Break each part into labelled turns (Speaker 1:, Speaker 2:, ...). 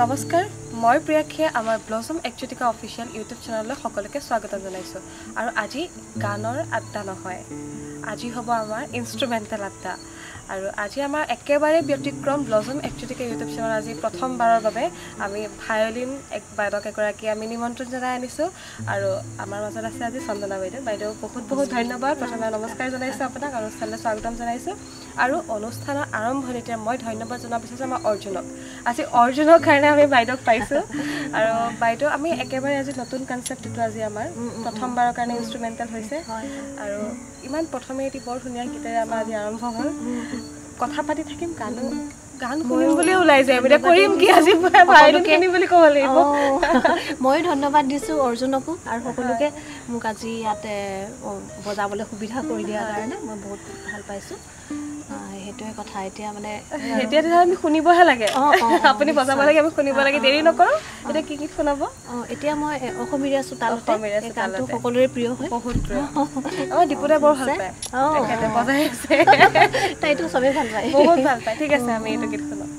Speaker 1: নমস্কাৰ মই প্ৰিয়াক্ষে আমাৰ ব্লছম একচুটিকা অফিচিয়েল ইউটিউব চেনেললৈ সকলোকে স্বাগতম জনাইছোঁ আৰু আজি গানৰ আড্ডা নহয় আজি হ'ব আমাৰ ইনষ্ট্ৰুমেণ্টেল আড্ডা আৰু আজি আমাৰ একেবাৰে ব্যতিক্ৰম ব্লছম একচুটিকা ইউটিউব চেনেল আজি প্ৰথমবাৰৰ বাবে আমি ভায়োলিন এক বাদক এগৰাকী আমি নিমন্ত্ৰণ জনাই আনিছোঁ আৰু আমাৰ মাজত আছে আজি চন্দনা বাইদেউ বহুত বহুত ধন্যবাদ প্ৰথমে নমস্কাৰ জনাইছোঁ আপোনাক আৰু অনুষ্ঠানলৈ স্বাগতম জনাইছোঁ আৰু অনুষ্ঠানৰ আৰম্ভণিতে মই ধন্যবাদ জনাব বিচাৰিছোঁ আমাৰ অৰ্জুনক আজি অৰ্জুনৰ কাৰণে আমি বাইদেউক পাইছোঁ আৰু বাইদেউ আমি একেবাৰে আজি নতুন কনচেপ্টটো আজি আমাৰ প্ৰথমবাৰৰ কাৰণে ইনষ্ট্ৰুমেণ্টেল হৈছে আৰু ইমান প্ৰথমে এটি বৰ ধুনীয়া গীতেৰে আমাৰ আজি আৰম্ভ হ'ল কথা পাতি থাকিম গান শুনিম বুলি ওলাই যায় এতিয়া কৰিম কি আজি ভায়োলিন কিনিম বুলি ক'ব লাগিব
Speaker 2: মই ধন্যবাদ দিছোঁ অৰ্জুনকো আৰু সকলোকে মোক আজি ইয়াতে বজাবলৈ সুবিধা কৰি দিয়াৰ কাৰণে মই বহুত ভাল পাইছোঁ সেইটোৱে কথা এতিয়া মানে
Speaker 1: এতিয়া আমি শুনিবহে লাগে আপুনি বজাব লাগে আমি শুনিব লাগে দেৰি নকৰোঁ এতিয়া কি শুনাব
Speaker 2: এতিয়া মই অসমীয়া চোতালতে গানটো সকলোৰে প্ৰিয় হয়
Speaker 1: বহুত প্ৰিয় আমাৰ দীপুদাই বৰ ভাল পায় তেখেতে বজাই আছে
Speaker 2: তাইতো চবেই ভাল পায়
Speaker 1: বহুত ভাল পায় ঠিক আছে আমি এইটো গীত শুনাম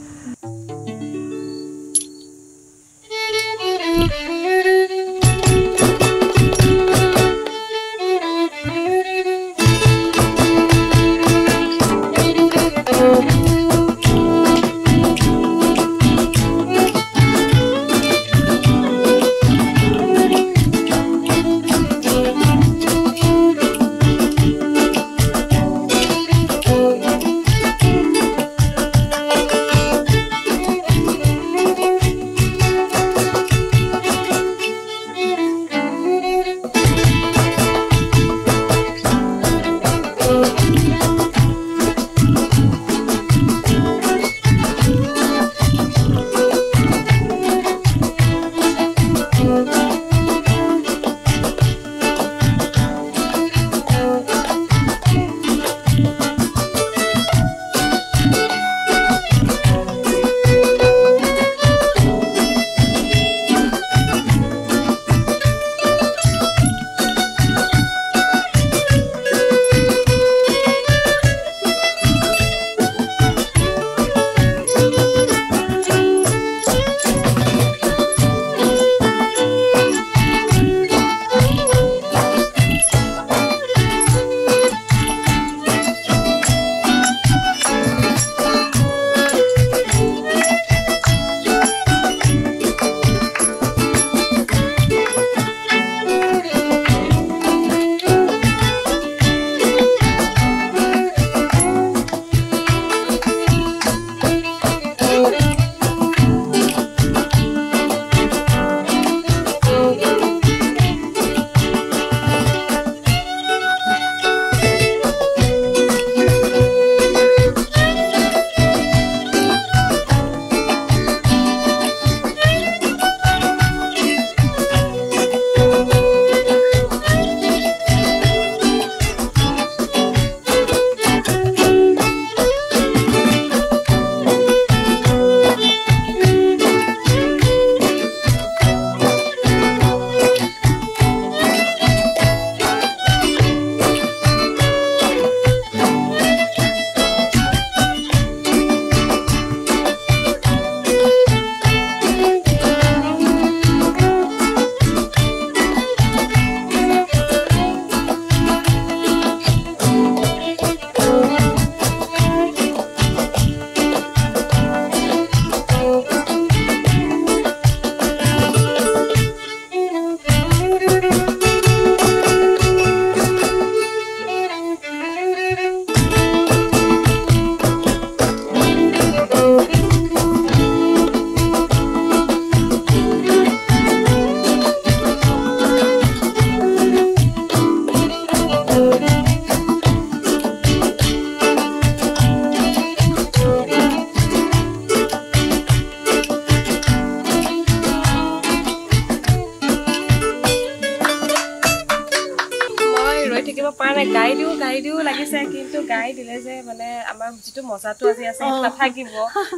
Speaker 1: দিও লাগিছে কিন্তু গাই দিলে যে মানে আমাৰ যিটো মজাটো আজি আছে নাথাকিব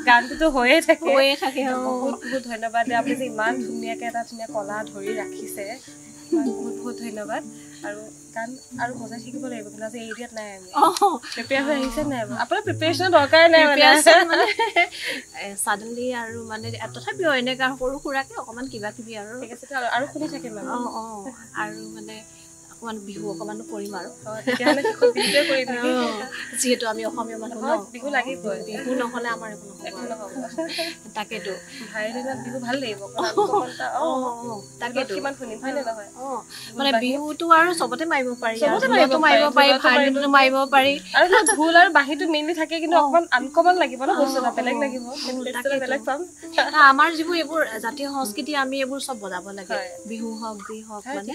Speaker 1: গানটো হৈয়ে থাকে বহুত বহুত ধন্যবাদ আপুনি যে ইমান ধুনীয়াকৈ এটা ধুনীয়া কলা ধৰি ৰাখিছে বহুত বহুত ধন্যবাদ আৰু গান আৰু বজাই থাকিব লাগিব কিন্তু আজি এৰিয়াত নাই আমি প্ৰিপেয়াৰ হৈ আহিছে নাই আপোনাৰ প্ৰিপেয়াৰেশ্যন দৰকাৰ নাই মানে
Speaker 2: সাডেনলি আৰু মানে তথাপিও এনেকা সৰু সুৰাকে অকমান কিবা কিবি আৰু
Speaker 1: ঠিক আছে আৰু শুনি থাকিম
Speaker 2: আৰু মানে অকমান বিহু অকমান কৰিম আৰু যিহেতু আমি অসমীয়া মানুহ ন
Speaker 1: বিহু লাগিবই
Speaker 2: বিহু নহ'লে আমাৰ একো নহ'ব তাকেতো
Speaker 1: ভাই দিনত বিহু ভাল লাগিব তাকেতো কিমান শুনিম হয় নে নহয়
Speaker 2: মানে বিহুটো আৰু চবতে মাৰিব পাৰি ভাইলিনতো মাৰিব পাৰি
Speaker 1: আৰু ঢোল আৰু বাঁহীটো মেইনলি থাকে কিন্তু অকমান আনকমন লাগিব ন বস্তু এটা বেলেগ লাগিব বেলেগ পাম
Speaker 2: আমাৰ যিবোৰ এইবোৰ জাতীয় সংস্কৃতি আমি এইবোৰ চব বজাব লাগে বিহু হওক যি হওক মানে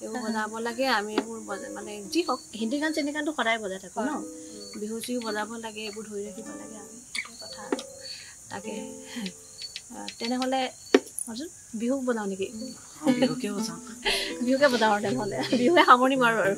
Speaker 2: এইবোৰ বজাব লাগে আমি এইবোৰ মানে যি হওক হিন্দী গান চেনি গানটো সদায় বজাই থাকো ন বিহু চিহু বজাব লাগে এইবোৰ ধৰি ৰাখিব লাগে আমি সেইটো কথা তাকে তেনেহ'লে বিহু বজাওঁ নেকি বিহুকে বজাওঁ তেনেহ'লে বিহুৱে সামৰণি মাৰো আৰু